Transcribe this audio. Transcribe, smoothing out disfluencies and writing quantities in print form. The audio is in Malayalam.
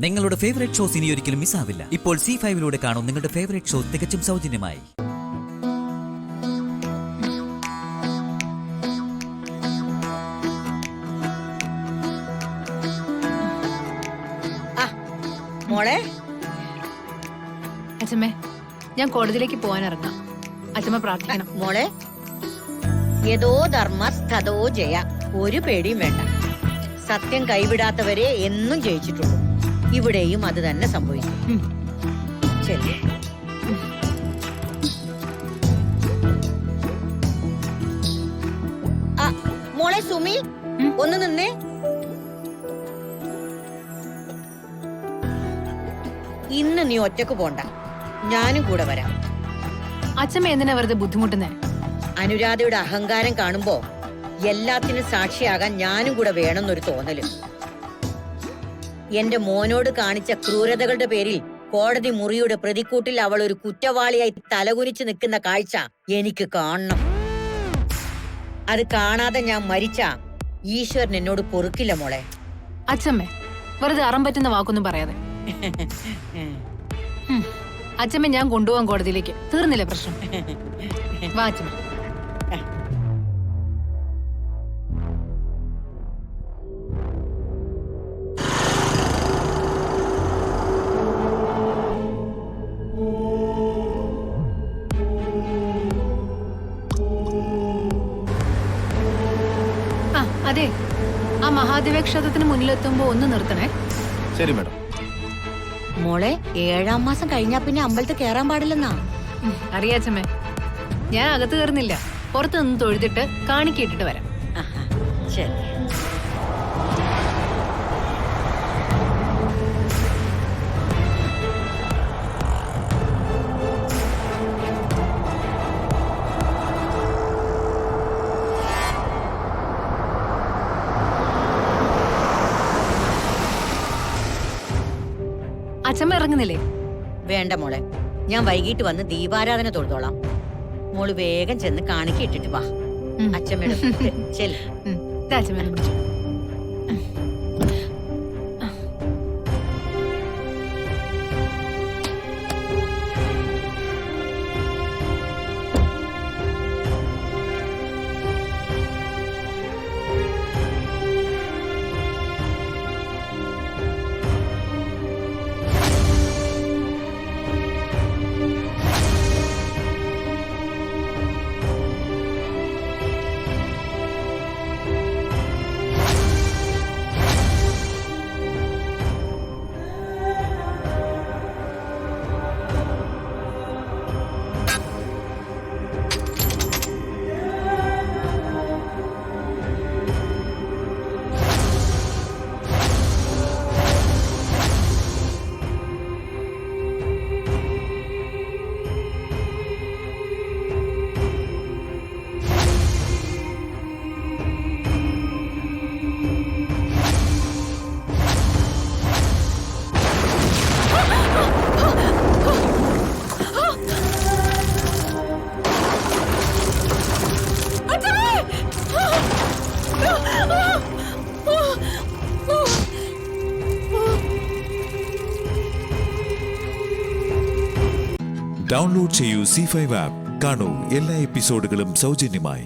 നിങ്ങളുടെ ഫേവറേറ്റ് ഷോസ് ഇനി ഒരിക്കലും മിസ്സാവില്ല. ഇപ്പോൾ C5 കാണും നിങ്ങളുടെ ഫേവറേറ്റ് ഷോ തികച്ചും സൗജന്യമായി. മോളെ, അച്ഛമ്മേ, ഞാൻ കോടതിയിലേക്ക് പോകാൻ ഇറങ്ങാം. അച്ഛമ്മ പ്രാർത്ഥിക്കണം. മോളെ, യഥോ ധർമ്മ സ്ഥതോ ജയ. ഒരു പേടിയും വേണ്ട. സത്യം കൈവിടാത്തവരെ എന്നും ജയിച്ചിട്ടുള്ളൂ. ഇവിടെയും അത് തന്നെ സംഭവിക്കും. ശരി. മോളെ സുമി, ഒന്ന് നിന്നേ. ഇന്ന് നീ ഒറ്റക്ക് പോണ്ട, ഞാനും കൂടെ വരാം. അച്ഛമ്മ എന്തിനാ വെറുതെ ബുദ്ധിമുട്ടുന്നേ? അനുരാധയുടെ അഹങ്കാരം കാണുമ്പോ എല്ലാത്തിനും സാക്ഷിയാകാൻ ഞാനും കൂടെ വേണമെന്നൊരു തോന്നല്. എന്റെ മോനോട് കാണിച്ച ക്രൂരതകളുടെ പേരിൽ കോടതി മുറിയുടെ പ്രതിക്കൂട്ടിൽ അവൾ ഒരു കുറ്റവാളിയായി തലകുനിച്ച് നിൽക്കുന്ന കാഴ്ച എനിക്ക് കാണണം. അത് കാണാതെ ഞാൻ മരിച്ച ഈശ്വരൻ എന്നോട് പൊറുക്കില്ല മോളെ. അച്ഛമ്മേ, വെറുതെ അറം പറ്റുന്ന വാക്കൊന്നും പറയാതെ. അച്ഛമ്മ, ഞാൻ കൊണ്ടുപോകാൻ കോടതിയിലേക്ക്. തീർന്നില്ലേ പ്രശ്നം? വാ അച്ഛമ്മ. അതെ, ആ മഹാദേവ ക്ഷേത്രത്തിന് മുന്നിലെത്തുമ്പോ ഒന്ന് നിർത്തണേ. ശരി മാഡം. മോളെ, 7-ാം മാസം കഴിഞ്ഞാ പിന്നെ അമ്പലത്തിൽ കേറാൻ പാടില്ലെന്നാ. അറിയാച്ചമ്മേ, ഞാൻ അകത്ത് കയറുന്നില്ല. പുറത്ത് നിന്ന് തൊഴുതിട്ട് കാണിക്കിട്ടിട്ട് വരാം. ശരി. അച്ഛമ്മ ഇറങ്ങുന്നില്ലേ? വേണ്ട മോളെ, ഞാൻ വൈകിട്ട് വന്ന് ദീപാരാധന തൊഴുതോളാം. മോള് വേഗം ചെന്ന് കാണിക്കിട്ടിട്ട് വാ. അച്ഛമ്മയുടെ ചെല്ല്. അച്ഛമ്മ വിളിച്ചു. ഡൗൺലോഡ് ചെയ്യൂ C5 ആപ്പ്. കാണൂ എല്ലാ എപ്പിസോഡുകളും സൗജന്യമായി.